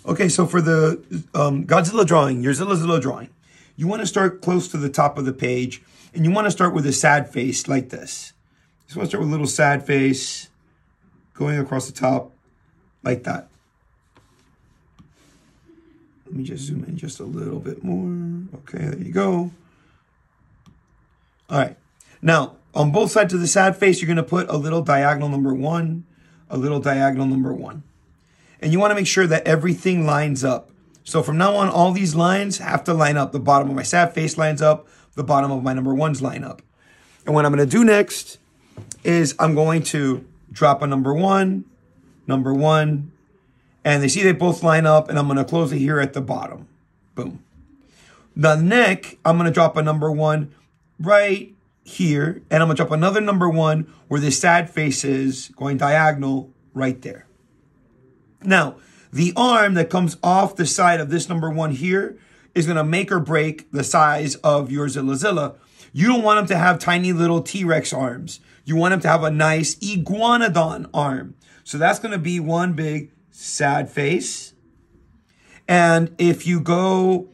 Okay, so for the Godzilla drawing, your Zilla drawing, you want to start close to the top of the page, and you want to start with a sad face like this. Just want to start with a little sad face going across the top like that. Let me just zoom in just a little bit more. Okay, there you go. All right. Now, on both sides of the sad face, you're going to put a little diagonal number 1, a little diagonal number 1. And you want to make sure that everything lines up. So from now on, all these lines have to line up. The bottom of my sad face lines up. The bottom of my number 1s line up. And what I'm going to do next is I'm going to drop a number 1, and they see they both line up, and I'm going to close it here at the bottom. Boom. The neck, I'm going to drop a number 1 right here, and I'm going to drop another number 1 where the sad face is going diagonal right there. Now, the arm that comes off the side of this number 1 here is going to make or break the size of your Zilla. You don't want them to have tiny little T-Rex arms. You want them to have a nice iguanodon arm. So that's going to be one big sad face. And if you go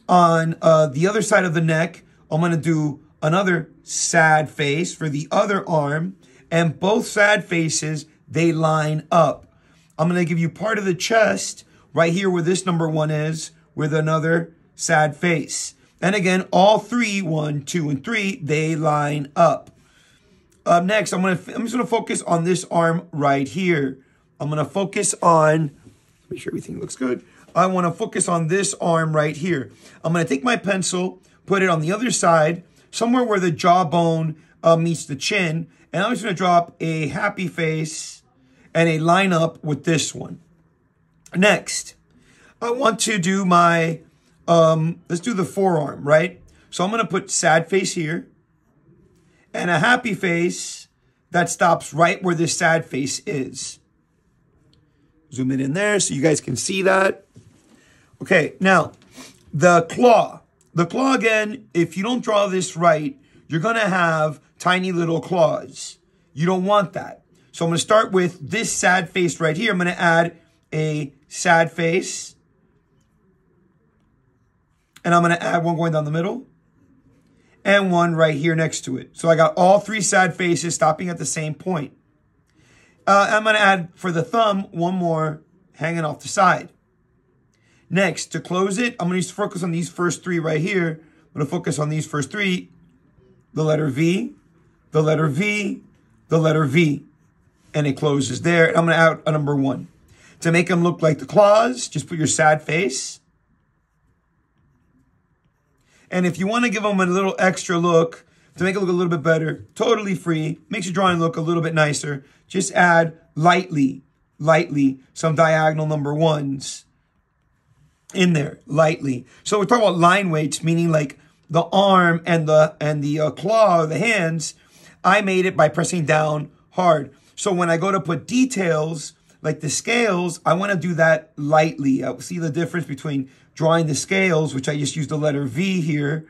on the other side of the neck, I'm going to do another sad face for the other arm. And both sad faces, they line up. I'm going to give you part of the chest right here where this number 1 is with another sad face. And again, all 3, 1, 2, and 3, they line up. Next, I'm just going to focus on this arm right here. I'm going to focus on, make sure everything looks good. I want to focus on this arm right here. I'm going to take my pencil, put it on the other side, somewhere where the jawbone meets the chin. And I'm just going to drop a happy face and a line up with this one. Next, I want to do my, let's do the forearm, right? So I'm going to put sad face here and a happy face that stops right where this sad face is. Zoom it in there so you guys can see that. Okay, now the claw. The claw, again, if you don't draw this right, you're going to have tiny little claws. You don't want that. So I'm going to start with this sad face right here. I'm going to add a sad face. And I'm going to add one going down the middle. And one right here next to it. So I got all 3 sad faces stopping at the same point. I'm going to add, for the thumb, one more hanging off the side. Next, to close it, I'm going to focus on these first 3 right here. I'm going to focus on these first 3. The letter V, the letter V, the letter V. And it closes there. And I'm going to add a number 1. To make them look like the claws, just put your sad face. And if you want to give them a little extra look, to make it look a little bit better, totally free, makes your drawing look a little bit nicer, just add lightly, some diagonal number 1s in there, lightly. So we're talking about line weights, meaning like the arm and the claw, the hands, I made it by pressing down hard. So when I go to put details, like the scales, I want to do that lightly. I see the difference between drawing the scales, which I just used the letter V here,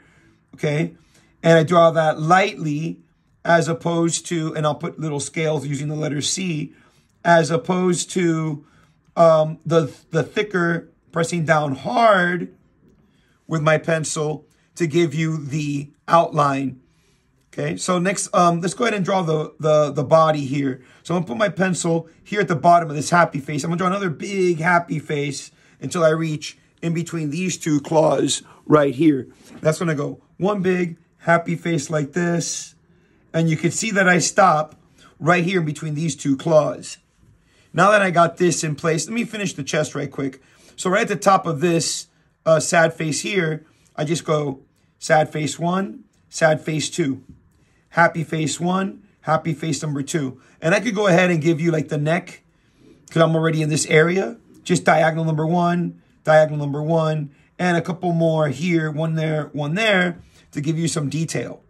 okay? And I draw that lightly as opposed to, and I'll put little scales using the letter C, as opposed to the thicker pressing down hard with my pencil to give you the outline. Okay, so next, let's go ahead and draw the body here. So I'm going to put my pencil here at the bottom of this happy face. I'm going to draw another big happy face until I reach in between these 2 claws right here. That's going to go one big happy face like this. And you can see that I stop right here in between these 2 claws. Now that I got this in place, let me finish the chest right quick. So right at the top of this sad face here, I just go sad face 1, sad face 2. Happy face 1, happy face number 2. And I could go ahead and give you like the neck, because I'm already in this area. Just diagonal number 1, diagonal number 1, and a couple more here, one there, to give you some detail.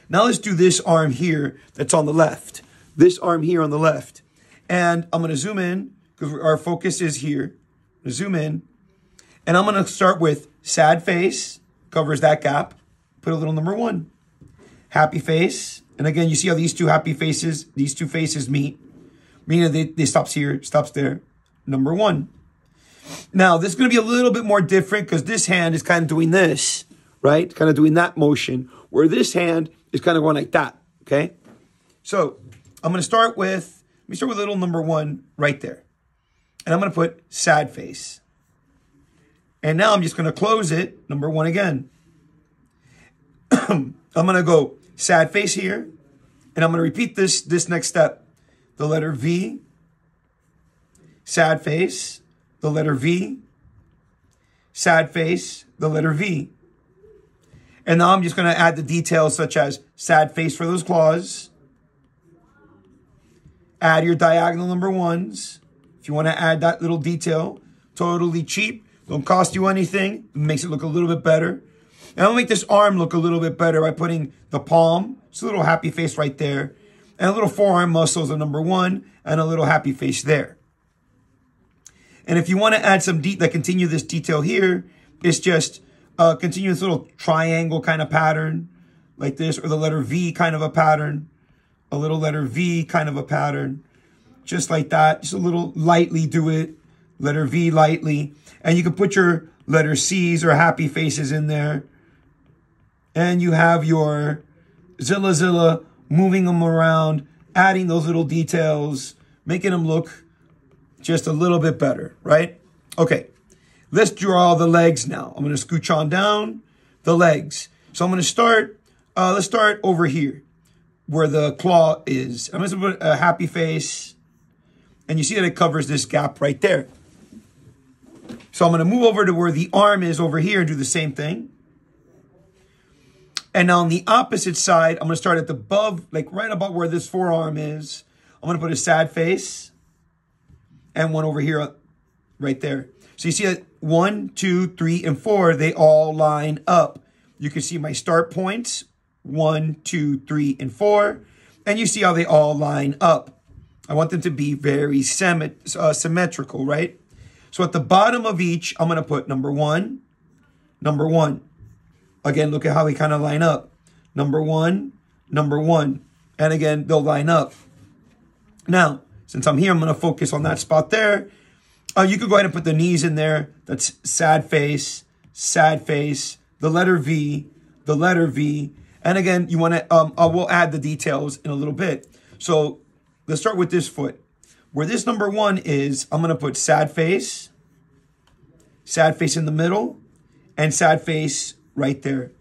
Now let's do this arm here that's on the left. This arm here on the left. And I'm going to zoom in, because our focus is here. I'm going to zoom in. And I'm going to start with sad face, covers that gap. Put a little number 1. Happy face. And again, you see how these 2 happy faces, these 2 faces meet. Meaning they stops here, stops there. Number 1. Now, this is going to be a little bit more different because this hand is kind of doing this, right? Kind of doing that motion, where this hand is kind of going like that, okay? So I'm going to start with, let me start with little number 1 right there. And I'm going to put sad face. And now I'm just going to close it, number 1 again. I'm going to go sad face here. And I'm going to repeat this next step. The letter V, sad face, the letter V, sad face, the letter V. And now I'm just going to add the details such as sad face for those claws. Add your diagonal number 1s. If you want to add that little detail, totally cheap. Don't cost you anything. It makes it look a little bit better. And I'll make this arm look a little bit better by putting the palm. It's a little happy face right there. And a little forearm muscles of number 1 and a little happy face there. And if you want to add some continue this detail here, it's just continue this little triangle kind of pattern like this, or the letter V kind of a pattern, a little letter V kind of a pattern, just like that. Just a little lightly do it, letter V lightly. And you can put your letter C's or happy faces in there. And you have your Zilla, moving them around, adding those little details, making them look just a little bit better, right? Okay, let's draw the legs now. I'm going to scooch on down the legs. So I'm going to start, let's start over here where the claw is. I'm going to put a happy face, and you see that it covers this gap right there. So I'm going to move over to where the arm is over here and do the same thing. And on the opposite side, I'm going to start at the above, like right about where this forearm is. I'm going to put a sad face and one over here right there. So you see that 1, 2, 3, and 4, they all line up. You can see my start points, 1, 2, 3, and 4. And you see how they all line up. I want them to be very symmetrical, right? So at the bottom of each, I'm going to put number 1, number 1. Again, look at how they kind of line up. Number 1, number 1. And again, they'll line up. Now, since I'm here, I'm going to focus on that spot there. You could go ahead and put the knees in there. That's sad face, the letter V, the letter V. And again, you want to, we'll add the details in a little bit. So let's start with this foot. Where this number 1 is, I'm going to put sad face in the middle, and sad face right there.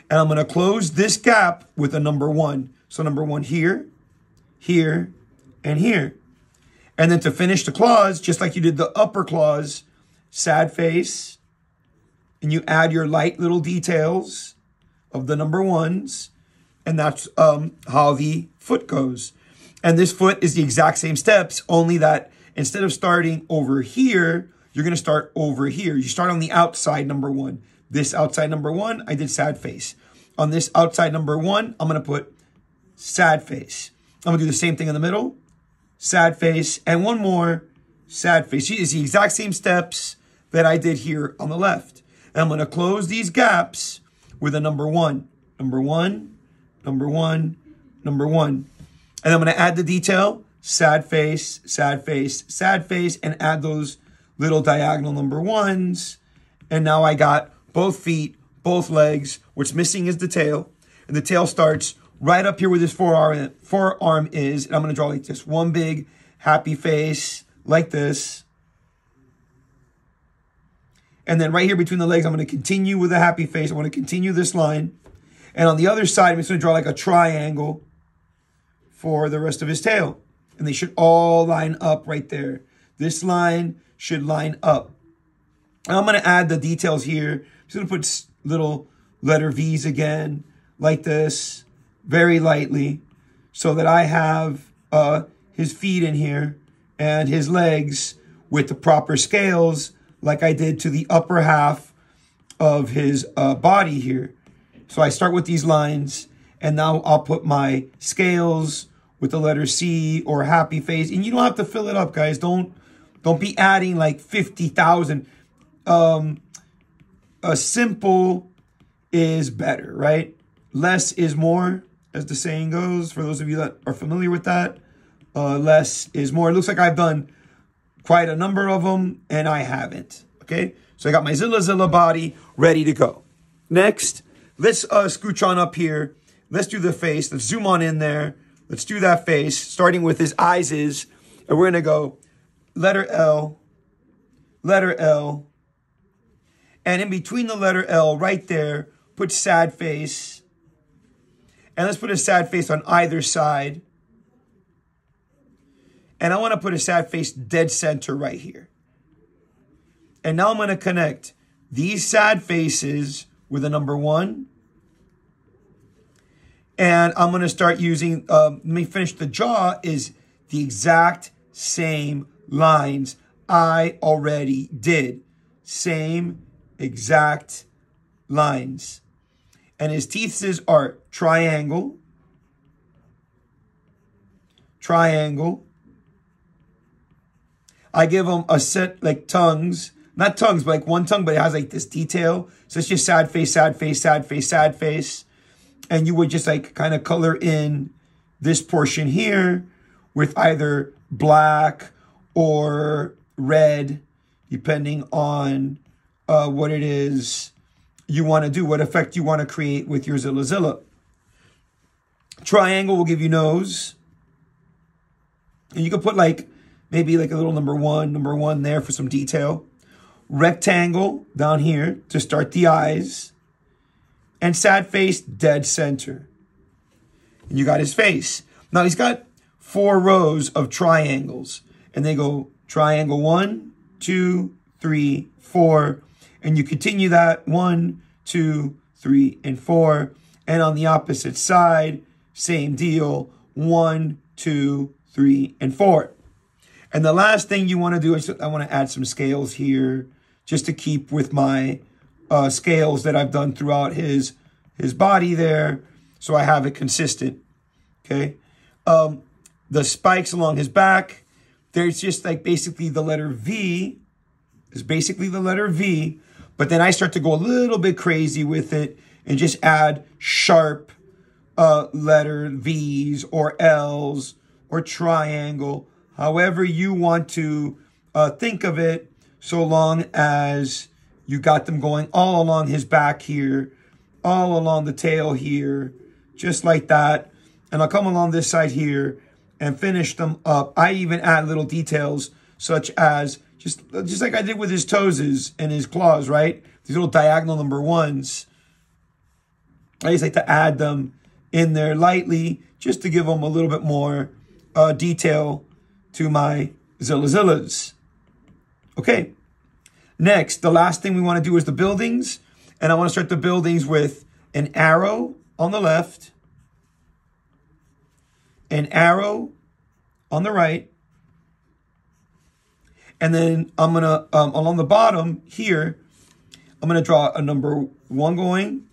And I'm going to close this gap with a number 1. So number 1 here, here, and here. And then to finish the claws, just like you did the upper claws, sad face, and you add your light little details of the number 1s, and that's how the foot goes. And this foot is the exact same steps, only that instead of starting over here, you're going to start over here. You start on the outside number 1. This outside number 1, I did sad face. On this outside number 1, I'm going to put sad face. I'm going to do the same thing in the middle, sad face, and one more, sad face. It's the exact same steps that I did here on the left. And I'm going to close these gaps with a number 1. Number 1, number 1, number 1. And I'm going to add the detail, sad face, and add those little diagonal number 1s. And now I got both feet, both legs. What's missing is the tail. And the tail starts right up here where this forearm is. And I'm going to draw like this. One big happy face like this. And then right here between the legs, I'm going to continue with a happy face. I want to continue this line. And on the other side, I'm just going to draw like a triangle for the rest of his tail. And they should all line up right there. This line should line up. And I'm going to add the details here. I'm just going to put little letter V's again, like this, very lightly, so that I have his feet in here and his legs with the proper scales, like I did to the upper half of his body here. So I start with these lines, and now I'll put my scales with the letter C or happy face. And you don't have to fill it up, guys. Don't be adding like 50,000. A simple is better, right? Less is more, as the saying goes. For those of you that are familiar with that, less is more. It looks like I've done quite a number of them, and I haven't. Okay, so I got my Zilla body ready to go. Next, let's scooch on up here. Let's do the face. Let's zoom on in there. Let's do that face, starting with his eyes is, and we're going to go letter L, and in between the letter L, right there, put sad face. And let's put a sad face on either side. And I want to put a sad face dead center right here. And now I'm going to connect these sad faces with a number 1. And I'm going to start using, let me finish the jaw, is the exact same lines I already did. Same exact lines. And his teeth are triangle, triangle. I give him a set like tongues, not tongues, but like one tongue, but it has like this detail. So it's just sad face, sad face, sad face, sad face. And you would just like kind of color in this portion here with either black or red, depending on what it is you want to do, what effect you want to create with your Zilla. Triangle will give you nose. And you can put like, maybe like a little number one there for some detail. Rectangle down here to start the eyes. And sad face, dead center. And you got his face. Now he's got 4 rows of triangles. And they go triangle 1, 2, 3, 4. And you continue that 1, 2, 3, and 4. And on the opposite side, same deal. 1, 2, 3, and 4. And the last thing you want to do is I want to add some scales here just to keep with my scales that I've done throughout his body there, so I have it consistent. Okay, the spikes along his back, there's just like basically the letter V. Is basically the letter V, but then I start to go a little bit crazy with it and just add sharp letter V's or L's or triangle, however you want to think of it, so long as you got them going all along his back here, all along the tail here, just like that. And I'll come along this side here and finish them up. I even add little details such as, just like I did with his toes and his claws, right? These little diagonal number 1s. I just like to add them in there lightly just to give them a little bit more detail to my Zillas. Okay. Next, the last thing we want to do is the buildings. And I want to start the buildings with an arrow on the left, an arrow on the right, and then I'm going to, along the bottom here, I'm going to draw a number 1 going.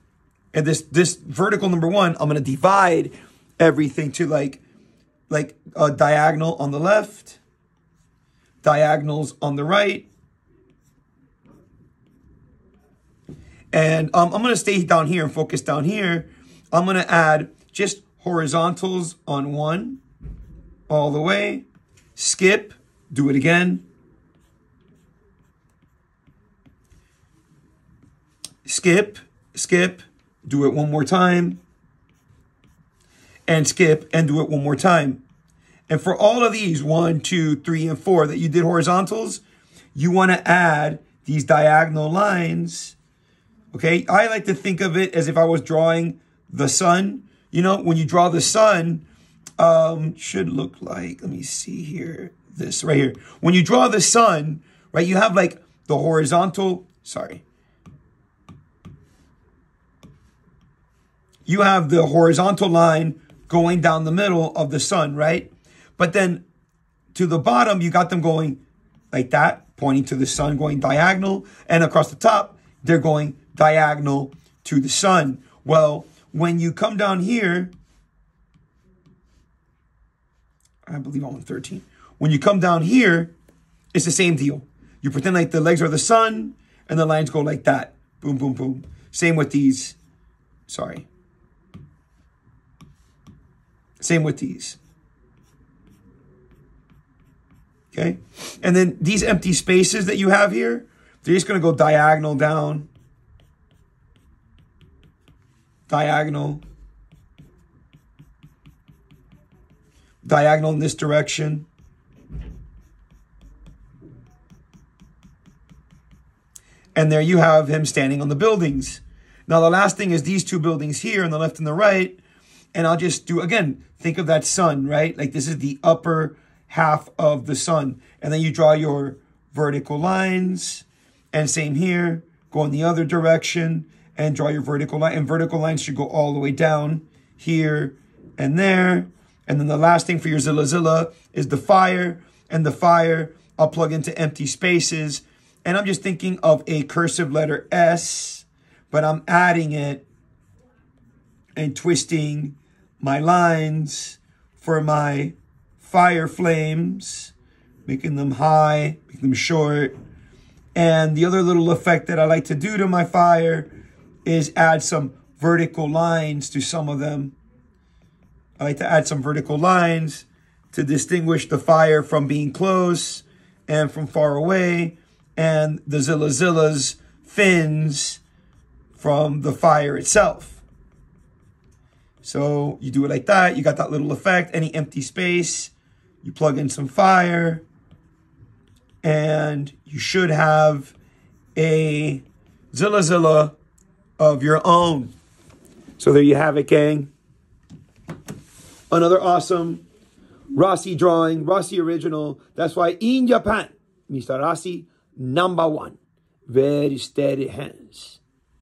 And this vertical number 1, I'm going to divide everything to like a diagonal on the left, diagonals on the right. And I'm going to stay down here and focus down here. I'm going to add just horizontals on 1 all the way. Skip, do it again. Skip, do it one more time. And skip and do it one more time. And for all of these, 1, 2, 3, and 4 that you did horizontals, you want to add these diagonal lines. Okay, I like to think of it as if I was drawing the sun. You know, when you draw the sun, should look like, let me see here, this right here. When you draw the sun, right, you have like the horizontal, you have the horizontal line going down the middle of the sun, right? But then to the bottom, you got them going like that, pointing to the sun, going diagonal. And across the top, they're going diagonal to the sun. Well, when you come down here, I believe I'm on 13. When you come down here, it's the same deal. You pretend like the legs are the sun and the lines go like that. Boom, boom, boom. Same with these. Same with these. Okay? And then these empty spaces that you have here, They're just going to go diagonal down. Diagonal. Diagonal in this direction. And there you have him standing on the buildings. Now, the last thing is these two buildings here on the left and the right. And I'll just do, again, think of that sun, right? Like this is the upper half of the sun. And then you draw your vertical lines. And same here, go in the other direction and draw your vertical line. And vertical lines should go all the way down here and there. And then the last thing for your Zilla is the fire. And the fire, I'll plug into empty spaces. And I'm just thinking of a cursive letter S, but I'm adding it and twisting my lines for my fire flames, making them high, making them short. And the other little effect that I like to do to my fire is add some vertical lines to some of them. I like to add some vertical lines to distinguish the fire from being close and from far away, and the Zilla's fins from the fire itself. So you do it like that. You got that little effect. Any empty space, you plug in some fire, and you should have a Zilla of your own. So there you have it, gang. Another awesome Rossi drawing, Rossi original. That's why in Japan, Mr. Rossi, #1. Very steady hands.